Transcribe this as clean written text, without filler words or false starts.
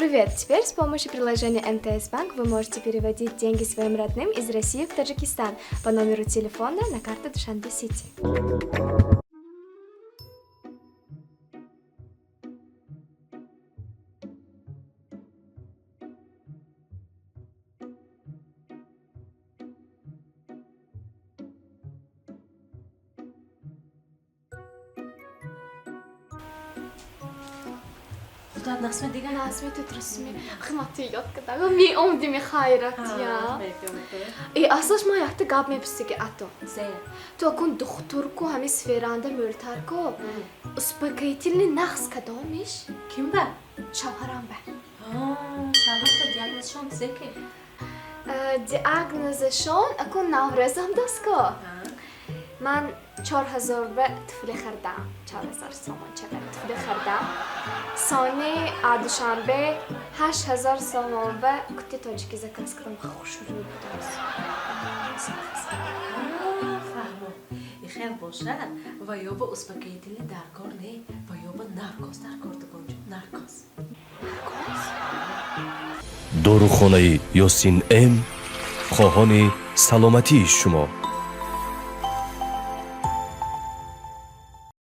Привет! Теперь с помощью приложения МТС Банк вы можете переводить деньги своим родным из России в Таджикистан по номеру телефона на карту Душанбе Сити. Du hast nichts mit dir gemacht? Нас тут расми хматият гэдэг ми омди хайрат я. И асаш ма яхта габ мепсиге ато. Sehr. То кун духтурку хами сферанда мөлтарко. Успокоительный нахс кадомиш Kim var? чаварам ба. Şahmat da diagnostion zeki. диагнозашон акун наврезам даско. من 4000 به طفل خردم 4000 سومان چقدر طفل خردم سانه دوشنبه 8000 سومان به کتی تاجیکی زکاس کردم خوش رو بودم فهمم. خیر باشه و یا با اسپاگتی در کار نه و یا با نارکوس در کار دکانچو نارکوس. داروخانه یاسین ام خواهان سلامتی شما